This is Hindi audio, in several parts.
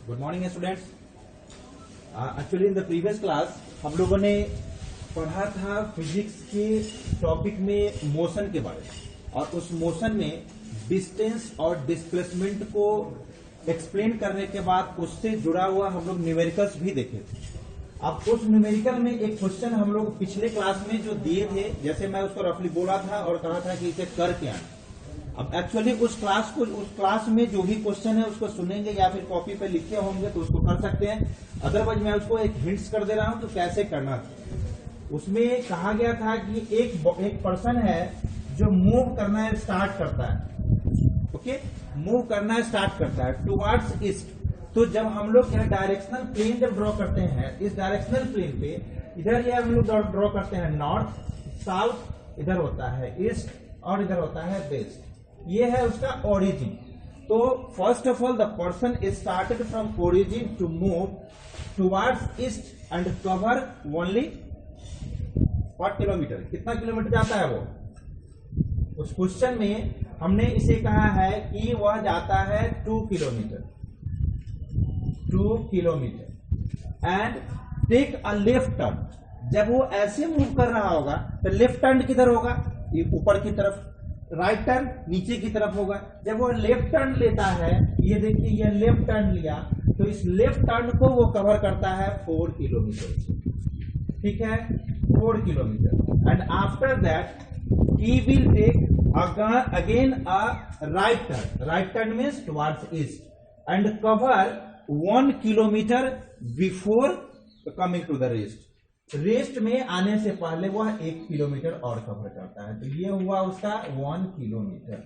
Good morning students. Actually in the previous class हम लोगों ने पढ़ा था फिजिक्स के टॉपिक में मोशन के बारे में, और उस मोशन में डिस्टेंस और डिस्प्लेसमेंट को एक्सप्लेन करने के बाद उससे जुड़ा हुआ हम लोग न्यूमेरिकल्स भी देखे थे। अब उस न्यूमेरिकल में एक क्वेश्चन हम लोग पिछले क्लास में जो दिए थे, जैसे मैं उसको रफली बोला था और कहा था कि इसे करके आना। अब एक्चुअली उस क्लास में जो भी क्वेश्चन है उसको सुनेंगे या फिर कॉपी पे लिखे होंगे तो उसको कर सकते हैं। अदरवाइज मैं उसको एक हिंट्स कर दे रहा हूं तो कैसे करना था। उसमें कहा गया था कि एक पर्सन है जो मूव करना स्टार्ट करता है। ओके, मूव करना स्टार्ट करता है टुवर्ड्स ईस्ट। तो जब हम लोग यह डायरेक्शनल प्लेन जब ड्रॉ करते हैं, इस डायरेक्शनल प्लेन पे इधर यह हम लोग ड्रॉ करते हैं नॉर्थ, साउथ, इधर होता है ईस्ट और इधर होता है वेस्ट। ये है उसका ओरिजिन। तो first of all the person is started from origin to move towards east and cover only 4 kilometre. कितना किलोमीटर जाता है वो? उस क्वेश्चन में हमने इसे कहा है कि वह जाता है 2 kilometre and take a left turn. जब वो ऐसे मूव कर रहा होगा तो लेफ्ट टर्न किधर होगा? ये ऊपर की तरफ। राइट टर्न नीचे की तरफ होगा। जब वो लेफ्ट टर्न लेता है, ये देखिए ये लेफ्ट टर्न लिया, तो इस लेफ्ट टर्न को वो कवर करता है 4 किलोमीटर। ठीक है, 4 kilometre. And after that he will take again a right turn. Right turn means towards east and cover 1 kilometre before coming to the rest. Rest में आने से पहले वह 1 किलोमीटर और कवर करता है। तो ये हुआ उसका 1 किलोमीटर।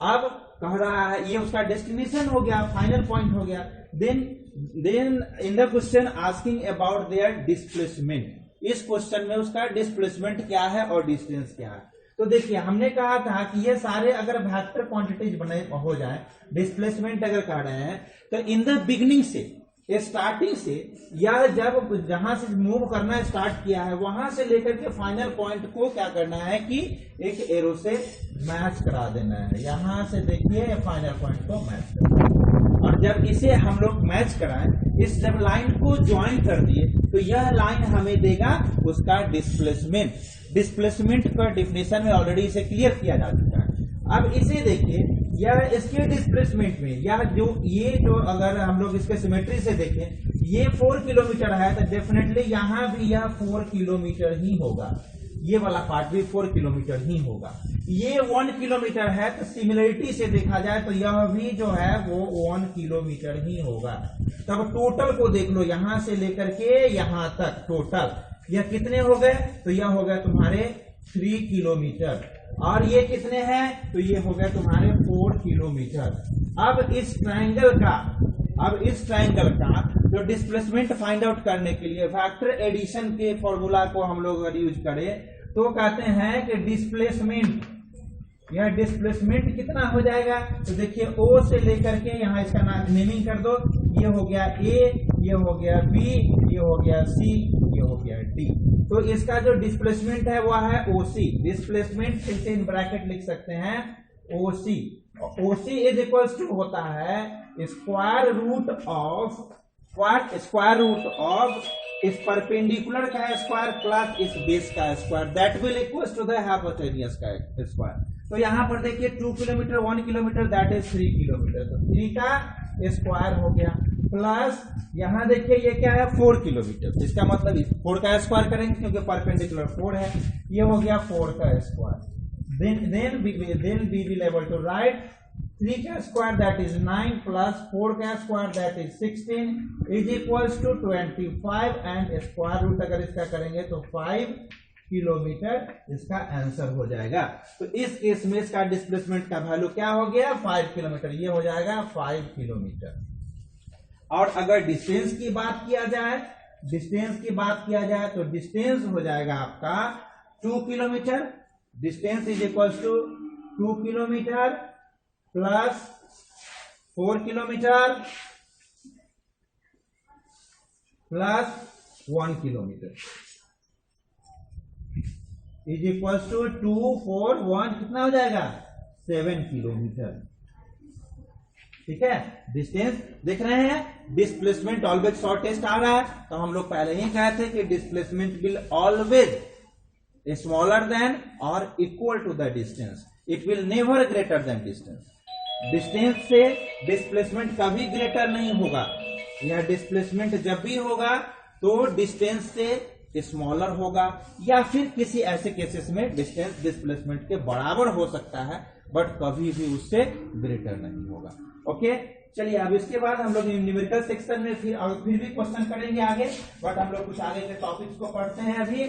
अब कह रहा है ये उसका डेस्टिनेशन हो गया, फाइनल पॉइंट हो गया। Then in the question asking about their displacement. इस क्वेश्चन में उसका डिस्प्लेसमेंट क्या है और डिस्टेंस क्या है। तो देखिए हमने कहा था कि ये सारे अगर वेक्टर क्वांटिटीज बने हो जाए, डिस्प्लेसमेंट अगर कह रहे हैं तो इन द बिगिनिंग से, स्टार्टिंग से, या जब जहां से मूव करना स्टार्ट किया है वहां से लेकर के फाइनल पॉइंट को क्या करना है कि एक एरो से मैच करा देना है। यहां से देखिए फाइनल पॉइंट को मैच करना है। और जब इसे हम लोग मैच कराएं, इस जब लाइन को ज्वाइन कर दिए तो यह लाइन हमें देगा उसका डिस्प्लेसमेंट। डिस्प्लेसमेंट का डिफिनेशन में ऑलरेडी इसे क्लियर किया जा चुका है। अब इसे देखिए, यह इसके डिस्प्लेसमेंट में यह जो अगर हम लोग इसके सिमेट्री से देखें, ये 4 किलोमीटर है तो डेफिनेटली यहां भी यह 4 किलोमीटर ही होगा। ये वाला पार्ट भी 4 किलोमीटर ही होगा। ये 1 किलोमीटर है तो सिमिलरिटी से देखा जाए तो यह भी जो है वो 1 किलोमीटर ही होगा। तब टोटल को देख लो, यहां से लेकर के यहां तक टोटल यह कितने हो गए? तो यह हो गए तुम्हारे 3 किलोमीटर। और ये कितने हैं? तो ये हो गए तुम्हारे 4 किलोमीटर। अब इस ट्राइंगल का जो डिस्प्लेसमेंट फाइंड आउट करने के लिए वेक्टर एडिशन के फॉर्मूला को हम लोग अगर यूज करें तो कहते हैं कि डिस्प्लेसमेंट, यह डिस्प्लेसमेंट कितना हो जाएगा? तो देखिए ओ से लेकर के यहां इसका नेमिंग कर दो। ये हो गया ए, ये हो गया बी, ये हो गया सी, ये हो गया डी। तो इसका जो डिस्प्लेसमेंट है वह है ओसी। डिस्प्लेसमेंट इसे इन ब्रैकेट लिख सकते हैं OC. OC is equals to होता है स्क्वायर रूट ऑफ इस परपेंडिकुलर का स्क्वायर प्लस इस बेस का square, that will equals to the hypotenuse का स्क्वायर। तो यहां पर देखिए 2 kilometre 1 kilometre that is 3 kilometre. तो 3 का स्क्वायर हो गया प्लस यहां देखिए ये क्या है 4 किलोमीटर। इसका मतलब 4 का स्क्वायर करेंगे क्योंकि परपेंडिकुलर 4 है। ये हो गया 4 का square. then we will able to write 3 का स्क्वायर दैट इज 9 प्लस 4 का square that is 16 is equals to 25 and square root अगर इसका करेंगे तो 5 किलोमीटर इसका आंसर हो जाएगा। तो इस केस में इसका डिस्प्लेसमेंट का वैल्यू क्या हो गया? 5 किलोमीटर। ये हो जाएगा 5 किलोमीटर। और अगर डिस्टेंस की बात किया जाए तो डिस्टेंस हो जाएगा आपका 2 kilometre. Distance is equal to 2 kilometre plus 4 kilometre plus 1 kilometre is equal to 2 4 1 कितना हो जाएगा? 7 किलोमीटर। ठीक है, डिस्टेंस देख रहे हैं, डिस्प्लेसमेंट ऑलवेज शॉर्टेस्ट आ रहा है, तो हम लोग पहले ही कहे थे कि displacement will always smaller than और equal to the distance, it will never greater than distance. Distance से डिस्प्लेसमेंट कभी ग्रेटर नहीं होगा, यह डिस्प्लेसमेंट जब भी होगा तो डिस्टेंस से स्मॉलर होगा, या फिर किसी ऐसे केसेस में डिस्टेंस डिस्प्लेसमेंट के बराबर हो सकता है, बट कभी भी उससे ग्रेटर नहीं होगा। ओके, चलिए अब इसके बाद हम लोग न्यूमेरिकल सेक्शन में फिर भी क्वेश्चन करेंगे आगे, बट हम लोग कुछ आगे के टॉपिक्स को पढ़ते हैं अभी।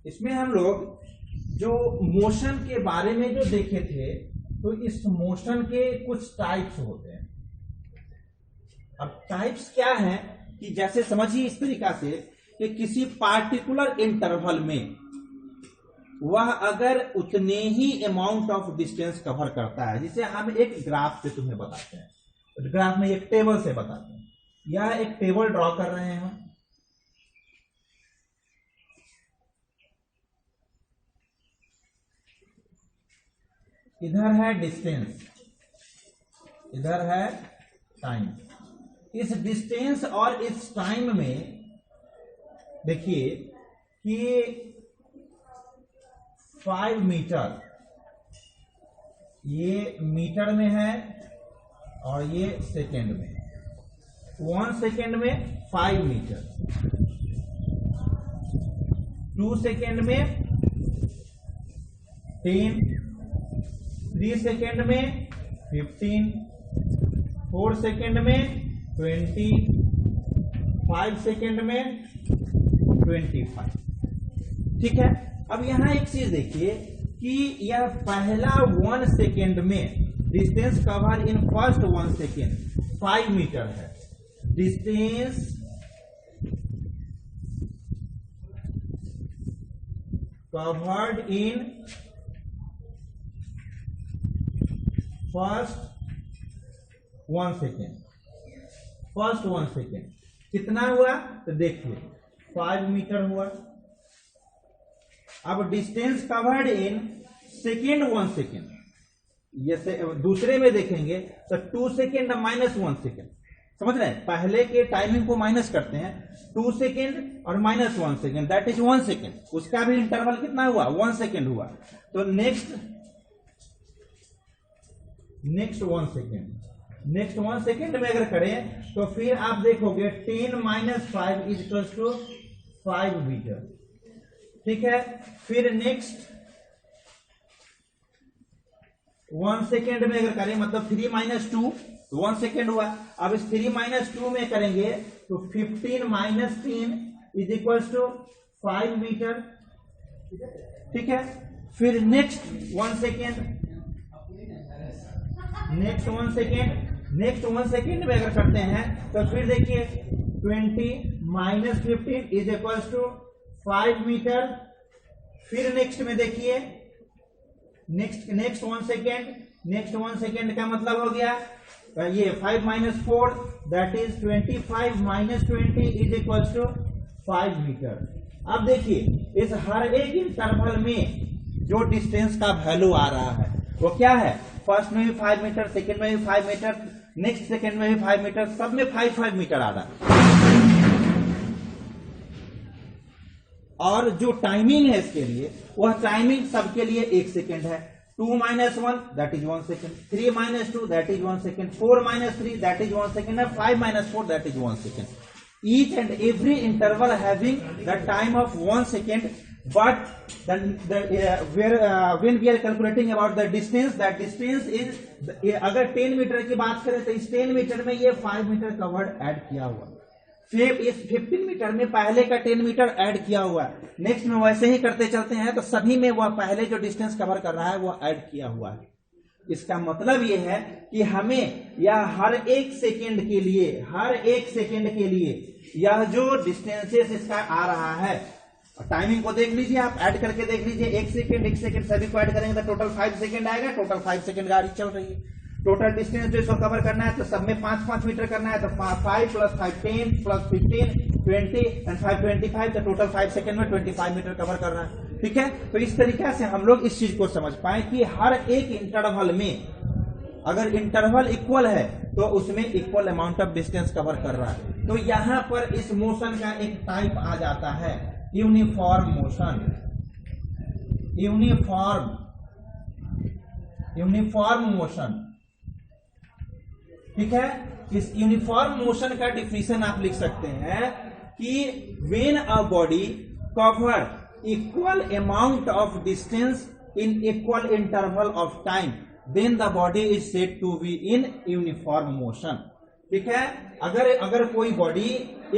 इसमें हम लोग जो मोशन के बारे में जो देखे थे, तो इस मोशन के कुछ टाइप्स होते हैं। अब टाइप्स क्या है कि जैसे समझिए इस तरीका से कि किसी पार्टिकुलर इंटरवल में वह अगर उतने ही अमाउंट ऑफ डिस्टेंस कवर करता है, जिसे हम एक ग्राफ से तुम्हें बताते हैं, ग्राफ में एक टेबल से बताते हैं, या एक टेबल ड्रॉ कर रहे हैं हम, इधर है डिस्टेंस, इधर है टाइम। इस डिस्टेंस और इस टाइम में देखिए कि 5 मीटर ये मीटर में है और ये सेकेंड में, 1 सेकेंड में 5 मीटर, 2 सेकेंड में 10, 3 सेकेंड में 15, 4 सेकेंड में 20, 5 सेकेंड में 25। ठीक है, अब यहां एक चीज देखिए कि यह पहला 1 सेकेंड में distance cover in first 1 second 5 metre है। Distance covered in first 1 second, first 1 second कितना हुआ तो देखिए 5 मीटर हुआ। अब distance covered in second 1 second, जैसे दूसरे में देखेंगे तो 2 सेकेंड माइनस 1 सेकेंड, समझ रहे हैं, पहले के टाइमिंग को माइनस करते हैं, 2 सेकेंड और minus 1 second, that is 1 second, उसका भी इंटरवल कितना हुआ 1 सेकेंड हुआ। तो नेक्स्ट 1 सेकेंड में अगर करें तो फिर आप देखोगे 10 minus 5 is equal to 5 metre. ठीक है, फिर नेक्स्ट 1 सेकेंड में अगर करें मतलब 3 माइनस 2 1 सेकेंड हुआ। अब इस 3 माइनस 2 में करेंगे तो 15 minus 10 is equal to 5 metre. ठीक है, फिर नेक्स्ट 1 सेकेंड, नेक्स्ट 1 सेकेंड में अगर करते हैं तो फिर देखिए 20 minus 15 is equal to 5 metre. फिर नेक्स्ट में देखिए नेक्स्ट 1 सेकेंड का मतलब हो गया ये 5 minus 4 that is 25 minus 20 is equal to 5 metre. अब देखिए इस हर एक इंटरवल में जो डिस्टेंस का वैल्यू आ रहा है वो क्या है, फर्स्ट में भी 5 मीटर, सेकेंड में भी 5 मीटर, नेक्स्ट सेकेंड में भी 5 मीटर, सब में 5 मीटर आ रहा है। और जो टाइमिंग है इसके लिए, वह टाइमिंग सबके लिए 1 सेकेंड है। 2 minus 1 that is 1 second, 3 minus 2 that is 1 second, 4 minus 3 that is 1 second, 5 minus 4 that is 1 second. Each and every interval having the time of 1 second, but when we are calculating about the distance, that distance is अगर 10 मीटर की बात करें तो इस 10 मीटर में ये 5 मीटर कवर्ड ऐड किया हुआ, फिर इस 15 मीटर में पहले का 10 मीटर ऐड किया हुआ है। नेक्स्ट में वैसे ही करते चलते हैं तो सभी में वह पहले जो डिस्टेंस कवर कर रहा है वो ऐड किया हुआ है। इसका मतलब ये है कि हमें यह हर एक सेकेंड के लिए यह जो डिस्टेंसेस इसका आ रहा है, टाइमिंग को देख लीजिए, आप ऐड करके देख लीजिए, 1 सेकेंड सभी को ऐड करेंगे तो टोटल 5 सेकेंड आएगा। टोटल 5 सेकेंड गाड़ी चल रही है, टोटल डिस्टेंस जो इसको कवर करना है तो सब में 5-5 मीटर करना है, तो 5 + 5 10 + 15 20 एंड 5 25, तो टोटल 5 सेकंड में 25 मीटर कवर करना है। ठीक है, तो इस तरीके से हम लोग इस चीज को समझ पाए कि हर एक इंटरवल में अगर इंटरवल इक्वल है तो उसमें equal amount of distance cover कर रहा है। तो यहां पर इस मोशन का एक टाइप आ जाता है यूनिफॉर्म मोशन। यूनिफॉर्म मोशन, ठीक है। इस यूनिफॉर्म मोशन का डिफिनेशन आप लिख सकते हैं कि when a body cover equal amount of distance in equal interval of time then the body is said to be in uniform motion. ठीक है, अगर कोई body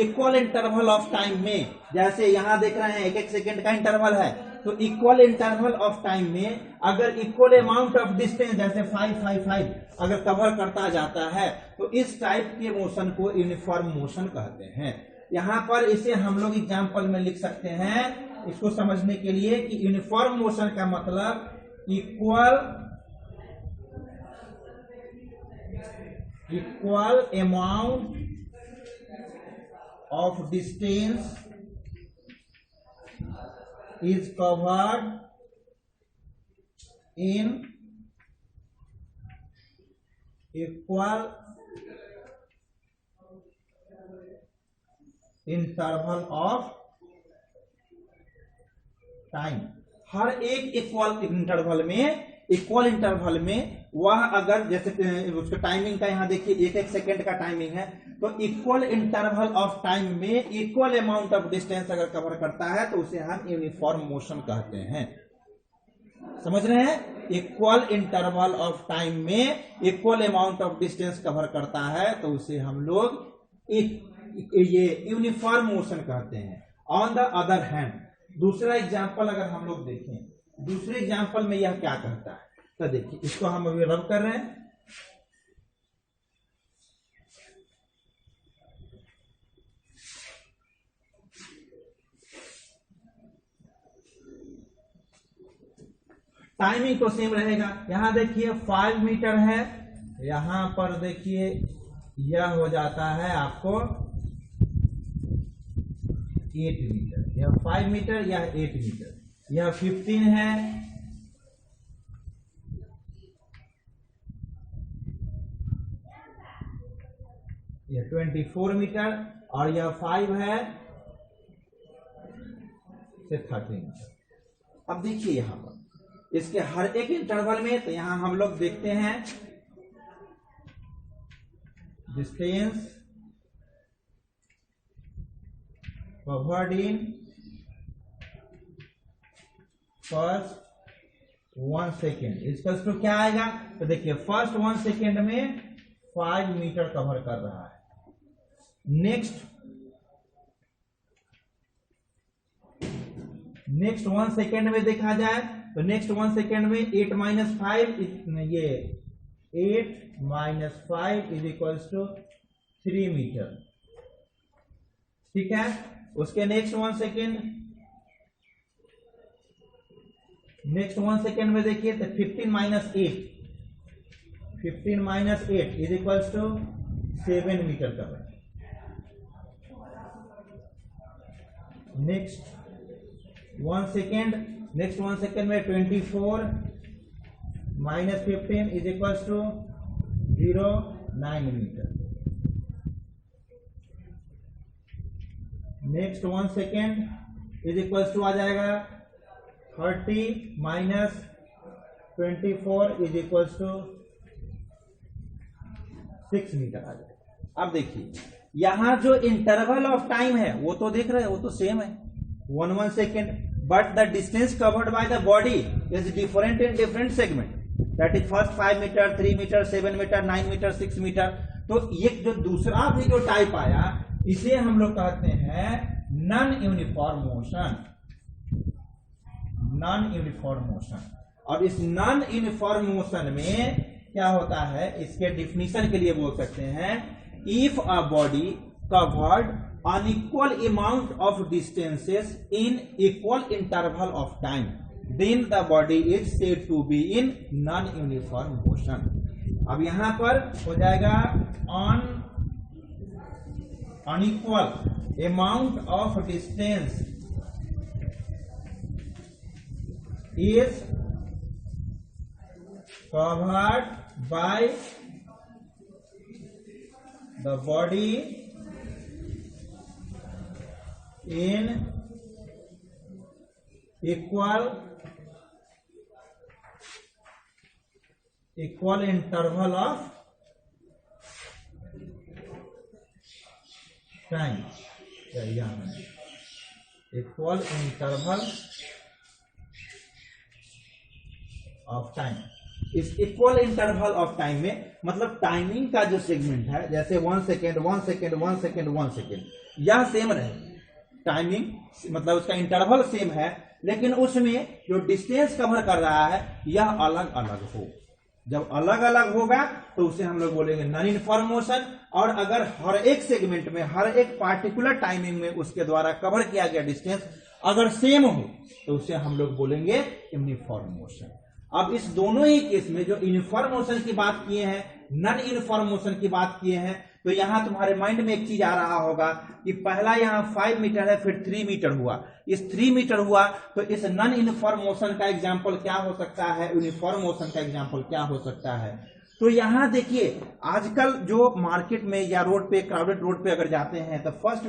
equal interval of time में, जैसे यहां देख रहे हैं 1-1 सेकेंड का इंटरवल है, तो इक्वल इंटरवल ऑफ टाइम में अगर इक्वल अमाउंट ऑफ डिस्टेंस जैसे 5-5-5 अगर कवर करता जाता है तो इस टाइप के मोशन को यूनिफॉर्म मोशन कहते हैं। यहां पर इसे हम लोग एग्जांपल में लिख सकते हैं इसको समझने के लिए कि यूनिफॉर्म मोशन का मतलब equal amount of distance is covered in equal interval of time। हर एक इक्वल इंटरवल में वह अगर जैसे उसका टाइमिंग का यहां देखिए 1-1 सेकेंड का टाइमिंग है, तो इक्वल इंटरवल ऑफ टाइम में इक्वल अमाउंट ऑफ डिस्टेंस अगर कवर करता है तो उसे हम यूनिफॉर्म मोशन कहते हैं। समझ रहे हैं, इक्वल इंटरवल ऑफ टाइम में equal amount of distance cover करता है तो उसे हम लोग ये यूनिफॉर्म मोशन कहते हैं। ऑन द अदर हैंड, दूसरा एग्जाम्पल अगर हम लोग देखें, दूसरे एग्जाम्पल में यह क्या कहता है, तो देखिए इसको हम अभी रब कर रहे हैं। टाइमिंग तो सेम रहेगा। यहां देखिए 5 मीटर है, यहां पर देखिए यह हो जाता है आपको 8 मीटर, यह 5 मीटर, यह 8 मीटर, यह 15 है, यह 24 मीटर और यह 5 है से 30 मीटर। अब देखिए यहां पर इसके हर एक इंटरवल में, तो यहां हम लोग देखते हैं distance covered in first 1 second इसका तो क्या आएगा, तो देखिए फर्स्ट 1 सेकेंड में 5 मीटर कवर कर रहा है। नेक्स्ट 1 सेकेंड में देखा जाए तो नेक्स्ट 1 सेकेंड में 8 - 5 ये 8 - 5 इज इक्वल्स टू 3 मीटर। ठीक है, उसके नेक्स्ट 1 सेकेंड में देखिए तो 15 - 8 is equals to 7 metre cover. Next 1 second में 24 - 15 is equals to 0.9 metre. Next 1 second is equals to आ जाएगा 30 - 24 इज इक्वल्स टू 6 मीटर आ जाएगा। अब देखिए यहां जो इंटरवल ऑफ टाइम है वो तो देख रहे हैं, वो तो सेम है 1 second, but the distance covered by the body is different in different segment, that is first 5 meter, 3 meter, 7 meter, 9 meter, 6 meter। तो ये जो दूसरा भी जो टाइप आया इसे हम लोग कहते हैं नॉन यूनिफॉर्म मोशन। और इस नॉन यूनिफॉर्म मोशन में क्या होता है, इसके डिफिनीशन के लिए बोल सकते हैं if a body covered unequal amount of distances in equal interval of time then the body is said to be in non-uniform motion। अब यहां पर हो जाएगा unequal amount of distance is covered by the body in equal interval of time, equal interval of time. इस इक्वल इंटरवल ऑफ टाइम में मतलब टाइमिंग का जो सेगमेंट है, जैसे 1 सेकेंड 1 सेकेंड 1 सेकेंड 1 सेकेंड, यह सेम रहे। टाइमिंग मतलब उसका इंटरवल सेम है, लेकिन उसमें जो डिस्टेंस कवर कर रहा है यह अलग अलग हो। जब अलग अलग होगा तो उसे हम लोग बोलेंगे नॉन यूनिफॉर्म मोशन, और अगर हर एक सेगमेंट में हर एक पार्टिकुलर टाइमिंग में उसके द्वारा कवर किया गया डिस्टेंस अगर सेम हो तो उसे हम लोग बोलेंगे यूनिफॉर्म मोशन। अब इस दोनों ही केस में जो यूनिफॉर्म मोशन की बात किए हैं, नॉन यूनिफॉर्म मोशन की बात किए हैं, तो यहां तुम्हारे माइंड में एक चीज आ रहा होगा कि पहला यहां 5 मीटर है, फिर 3 मीटर हुआ। इस 3 मीटर हुआ तो इस नॉन यूनिफॉर्म मोशन का एग्जांपल क्या हो सकता है, यूनिफॉर्म मोशन का एग्जांपल क्या हो सकता है। तो यहां देखिए, आजकल जो मार्केट में या रोड पे, क्राउडेड रोड पे अगर जाते हैं तो फर्स्ट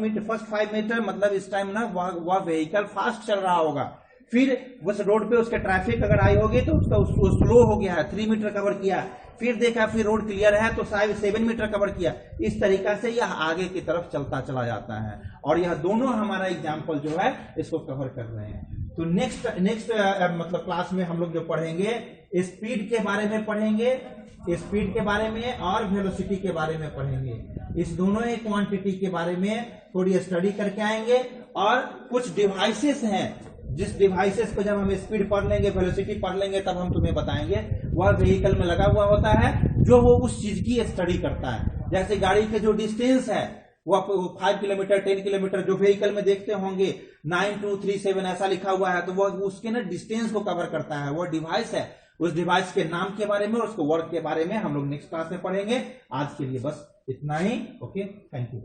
5 मीटर मतलब इस टाइम ना वह व्हीकल फास्ट चल रहा होगा, फिर उस रोड पे उसके ट्रैफिक अगर आई होगी तो उसका स्लो हो गया है, 3 मीटर कवर किया, फिर देखा फिर रोड क्लियर है तो 7 मीटर कवर किया। इस तरीका से यह आगे की तरफ चलता चला जाता है, और यह दोनों हमारा एग्जाम्पल जो है इसको कवर कर रहे हैं। तो नेक्स्ट मतलब क्लास में हम लोग जो पढ़ेंगे, स्पीड के बारे में पढ़ेंगे, स्पीड के बारे में और वेलोसिटी के बारे में पढ़ेंगे। इस दोनों ही क्वांटिटी के बारे में थोड़ी स्टडी करके आएंगे, और कुछ डिवाइसेस हैं जिस डिवाइसेस को जब हम स्पीड पढ़ लेंगे, वेलोसिटी पढ़ लेंगे, तब हम तुम्हें बताएंगे। वह व्हीकल में लगा हुआ होता है जो वो उस चीज की स्टडी करता है। जैसे गाड़ी के जो डिस्टेंस है वो 5 किलोमीटर 10 किलोमीटर जो व्हीकल में देखते होंगे 9237 ऐसा लिखा हुआ है, तो वो उसके ना डिस्टेंस को कवर करता है, वो डिवाइस है। उस डिवाइस के नाम के बारे में और उसको वर्क के बारे में हम लोग नेक्स्ट क्लास में पढ़ेंगे। आज के लिए बस इतना ही। Okay, thank you.